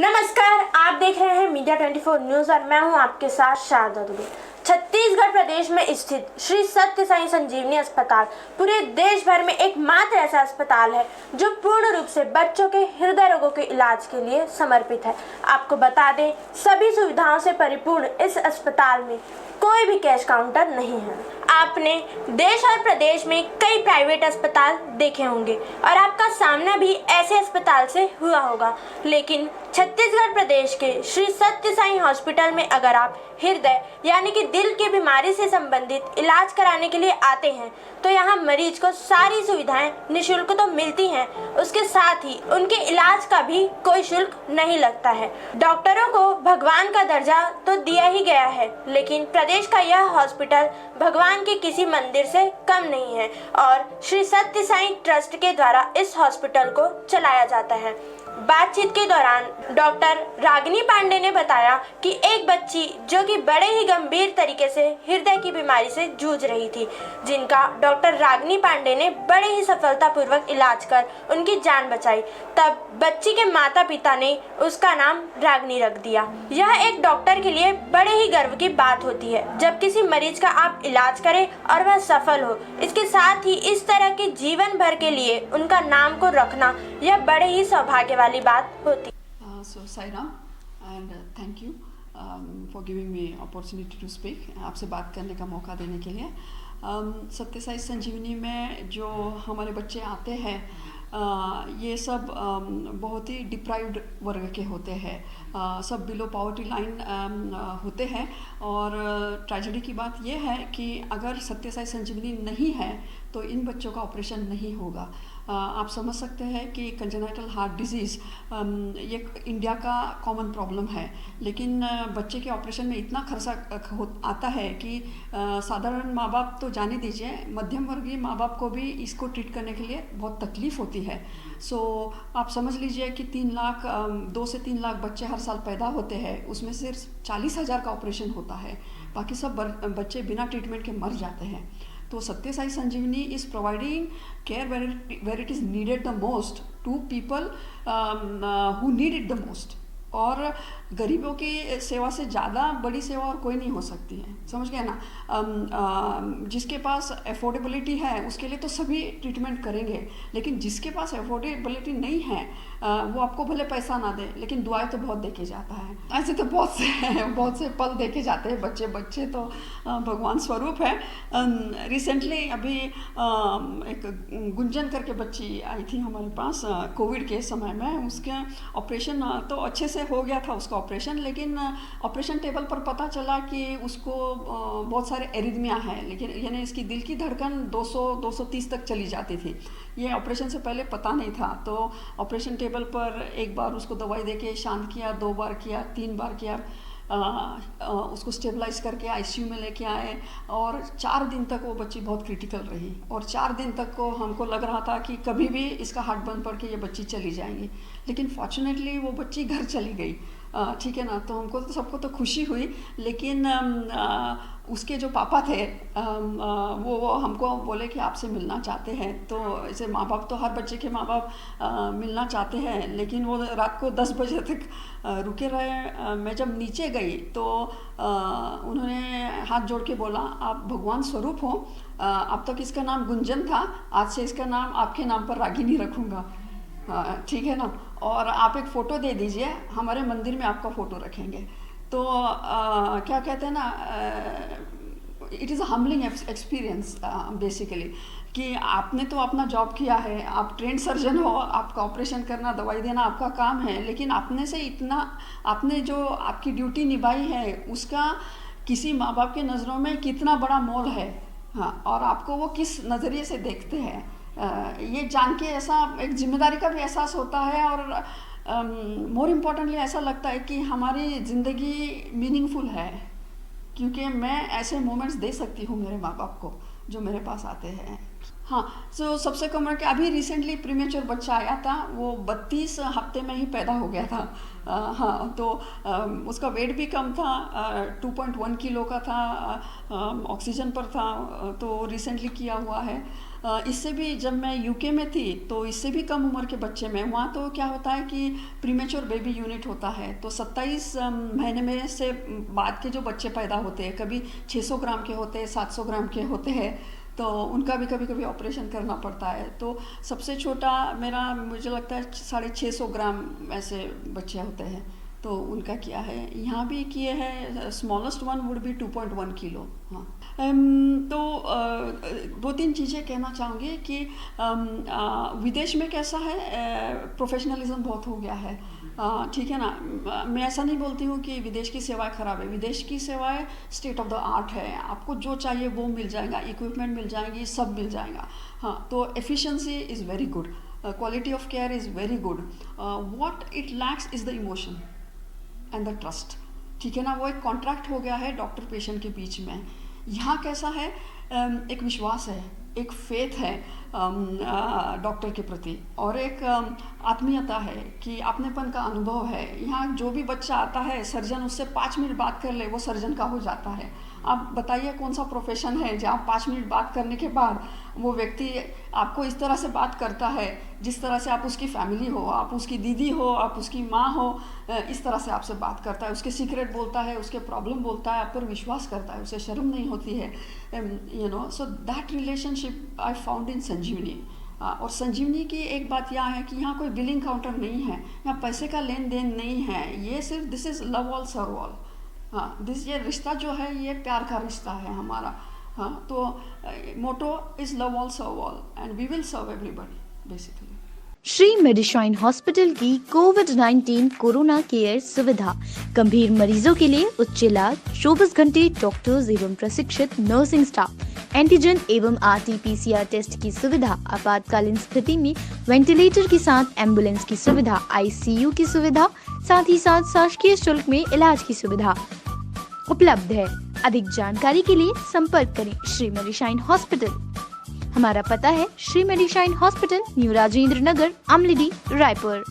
नमस्कार, आप देख रहे हैं मीडिया 24 न्यूज और मैं हूं आपके साथ शारदा दुबे। छत्तीसगढ़ प्रदेश में स्थित श्री सत्य साई संजीवनी अस्पताल पूरे देश भर में एकमात्र ऐसा अस्पताल है जो पूर्ण रूप से बच्चों के हृदय रोगों के इलाज के लिए समर्पित है। आपको बता दें, सभी सुविधाओं से परिपूर्ण इस अस्पताल में कोई भी कैश काउंटर नहीं है। आपने देश और प्रदेश में कई प्राइवेट अस्पताल देखे होंगे और आपका सामना भी ऐसे अस्पताल से हुआ होगा, लेकिन छत्तीसगढ़ प्रदेश के श्री सत्य साई हॉस्पिटल में अगर आप हृदय यानी कि दिल की बीमारी से संबंधित इलाज कराने के लिए आते हैं तो यहाँ मरीज को सारी सुविधाएं निःशुल्क तो मिलती हैं, उसके साथ ही उनके इलाज का भी कोई शुल्क नहीं लगता है। डॉक्टरों को भगवान का दर्जा तो दिया ही गया है, लेकिन प्रदेश का यह हॉस्पिटल भगवान के किसी मंदिर से कम नहीं है और श्री सत्य साई ट्रस्ट के द्वारा इस हॉस्पिटल को चलाया जाता है। बातचीत के दौरान डॉक्टर रागिनी पांडे ने बताया कि एक बच्ची जो कि बड़े ही गंभीर तरीके से हृदय की बीमारी से जूझ रही थी, जिनका डॉक्टर रागिनी पांडे ने बड़े ही सफलतापूर्वक इलाज कर उनकी जान बचाई, तब बच्ची के माता पिता ने उसका नाम रागिनी रख दिया। यह एक डॉक्टर के लिए बड़े ही गर्व की बात होती है जब किसी मरीज का आप इलाज करें और वह सफल हो। इसके साथ ही इस तरह के जीवन भर के लिए उनका नाम को रखना यह बड़े ही सौभाग्य वाली बात होती। So Sairam and thank you for giving me opportunity to speak. आपसे बात करने का मौका देने के लिए। सत्य साई संजीवनी में जो हमारे बच्चे आते हैं ये सब बहुत ही डिप्राइव्ड वर्ग के होते हैं, सब बिलो पॉवर्टी लाइन होते हैं। और ट्रेजेडी की बात यह है कि अगर सत्य साई संजीवनी नहीं है तो इन बच्चों का ऑपरेशन नहीं होगा। आप समझ सकते हैं कि कंजेनाइटल हार्ट डिजीज़ ये इंडिया का कॉमन प्रॉब्लम है, लेकिन बच्चे के ऑपरेशन में इतना खर्चा आता है कि साधारण माँ बाप तो जाने दीजिए, मध्यम वर्गीय माँ बाप को भी इसको ट्रीट करने के लिए बहुत तकलीफ़ होती है। सो आप समझ लीजिए कि 2 से 3 लाख बच्चे हर साल पैदा होते हैं, उसमें सिर्फ 40,000 का ऑपरेशन होता है, बाकी सब बच्चे बिना ट्रीटमेंट के मर जाते हैं। तो Satya Sai Sanjeevani is providing care where it is needed the most to people who need it the most. और गरीबों की सेवा से ज़्यादा बड़ी सेवा और कोई नहीं हो सकती है, समझ गए ना। जिसके पास अफोर्डेबिलिटी है उसके लिए तो सभी ट्रीटमेंट करेंगे, लेकिन जिसके पास अफोर्डेबिलिटी नहीं है वो आपको भले पैसा ना दे, लेकिन दुआएं तो बहुत देके जाता है। ऐसे तो बहुत से पल देके जाते हैं। बच्चे तो भगवान स्वरूप है। रिसेंटली अभी एक गुंजन करके बच्ची आई थी हमारे पास कोविड के समय में, उसका ऑपरेशन तो अच्छे से हो गया था उसका ऑपरेशन, लेकिन ऑपरेशन टेबल पर पता चला कि उसको बहुत सारे एरिथमिया है, लेकिन यानी इसकी दिल की धड़कन 200-230 तक चली जाती थी। ये ऑपरेशन से पहले पता नहीं था, तो ऑपरेशन टेबल पर एक बार उसको दवाई देके शांत किया, 2 बार किया, 3 बार किया, उसको स्टेबलाइज करके आईसीयू में लेके आए और 4 दिन तक वो बच्ची बहुत क्रिटिकल रही और 4 दिन तक को हमको लग रहा था कि कभी भी इसका हार्ट बंद पड़ के ये बच्ची चली जाएंगी, लेकिन फॉर्चुनेटली वो बच्ची घर चली गई। ठीक है ना, तो हमको तो सबको तो खुशी हुई, लेकिन उसके जो पापा थे वो हमको बोले कि आपसे मिलना चाहते हैं। तो ऐसे माँ बाप तो हर बच्चे के माँ बाप मिलना चाहते हैं, लेकिन वो रात को 10 बजे तक रुके रहे। मैं जब नीचे गई तो उन्होंने हाथ जोड़ के बोला, आप भगवान स्वरूप हो, अब तक इसका नाम गुंजन था, आज से इसका नाम आपके नाम पर रागिनी रखूँगा। ठीक है ना, और आप एक फ़ोटो दे दीजिए, हमारे मंदिर में आपका फ़ोटो रखेंगे। तो क्या कहते हैं ना, it is a humbling experience basically, कि आपने तो अपना जॉब किया है, आप ट्रेंड सर्जन हो, आपका ऑपरेशन करना, दवाई देना आपका काम है, लेकिन आपने जो आपकी ड्यूटी निभाई है उसका किसी माँ बाप के नज़रों में कितना बड़ा मोल है। हाँ, और आपको वो किस नज़रिए से देखते हैं, ये जान के ऐसा एक जिम्मेदारी का भी एहसास होता है। और मोर इम्पोर्टेंटली ऐसा लगता है कि हमारी ज़िंदगी मीनिंगफुल है, क्योंकि मैं ऐसे मोमेंट्स दे सकती हूँ मेरे माँ बाप को जो मेरे पास आते हैं। हाँ, तो सबसे कम कि अभी रिसेंटली प्रीमेच्योर बच्चा आया था, वो 32 हफ्ते में ही पैदा हो गया था। हाँ, तो उसका वेट भी कम था, 2.1 किलो का था, ऑक्सीजन पर था, तो रिसेंटली किया हुआ है। इससे भी जब मैं यूके में थी तो इससे भी कम उम्र के बच्चे में, वहाँ तो क्या होता है कि प्रीमेच्योर बेबी यूनिट होता है, तो 27 महीने में से बाद के जो बच्चे पैदा होते हैं, कभी 600 ग्राम के होते हैं, 700 ग्राम के होते हैं, तो उनका भी कभी कभी ऑपरेशन करना पड़ता है। तो सबसे छोटा मेरा, मुझे लगता है 650 ग्राम ऐसे बच्चे होते हैं, तो उनका किया है। यहाँ भी किए हैं, smallest one would be 2.1 kilo. हाँ, तो 2-3 चीज़ें कहना चाहूँगी कि विदेश में कैसा है, प्रोफेशनलिज्म बहुत हो गया है, ठीक है ना। मैं ऐसा नहीं बोलती हूँ कि विदेश की सेवाएं ख़राब है, विदेश की सेवाएं स्टेट ऑफ द आर्ट है, आपको जो चाहिए वो मिल जाएगा, इक्विपमेंट मिल जाएंगी, सब मिल जाएगा। हाँ, तो efficiency is very good, quality of care is very good, what it lacks is the emotion and the trust, ठीक है ना। वो एक कॉन्ट्रैक्ट हो गया है डॉक्टर पेशेंट के बीच में। यहाँ कैसा है, एक विश्वास है, एक फेथ है डॉक्टर के प्रति, और एक आत्मीयता है कि अपनेपन का अनुभव है। यहाँ जो भी बच्चा आता है, सर्जन उससे 5 मिनट बात कर ले, वो सर्जन का हो जाता है। आप बताइए कौन सा प्रोफेशन है जहाँ 5 मिनट बात करने के बाद वो व्यक्ति आपको इस तरह से बात करता है जिस तरह से आप उसकी फैमिली हो, आप उसकी दीदी हो, आप उसकी माँ हो, इस तरह से आपसे बात करता है, उसके सीक्रेट बोलता है, उसके प्रॉब्लम बोलता है, आप पर विश्वास करता है, उसे शर्म नहीं होती है, you know. So that relationship I found in Sanjeevani. और संजीवनी की एक बात यह है कि यहाँ कोई बिलिंग काउंटर नहीं है, यहाँ पैसे का लेन देन नहीं है, ये सिर्फ this is love all serve all. हाँ, ये रिश्ता जो है ये प्यार का रिश्ता है हमारा। हाँ, तो motto is love all serve all and we will serve everybody basically. Shri मेडिशाइन hospital की कोविड-19 कोरोना केयर सुविधा, गंभीर मरीजों के लिए उच्च इलाज, 24 घंटे डॉक्टर्स एवं प्रशिक्षित नर्सिंग स्टाफ, एंटीजन एवं RT-PCR टेस्ट की सुविधा, आपातकालीन स्थिति में वेंटिलेटर के साथ एम्बुलेंस की सुविधा, ICU की सुविधा, साथ ही साथ शासकीय शुल्क में इलाज की सुविधा उपलब्ध है। अधिक जानकारी के लिए संपर्क करें श्री मेडिशाइन हॉस्पिटल। हमारा पता है श्री मेडिशाइन हॉस्पिटल, न्यू राजेंद्र नगर, अमलेडी, रायपुर।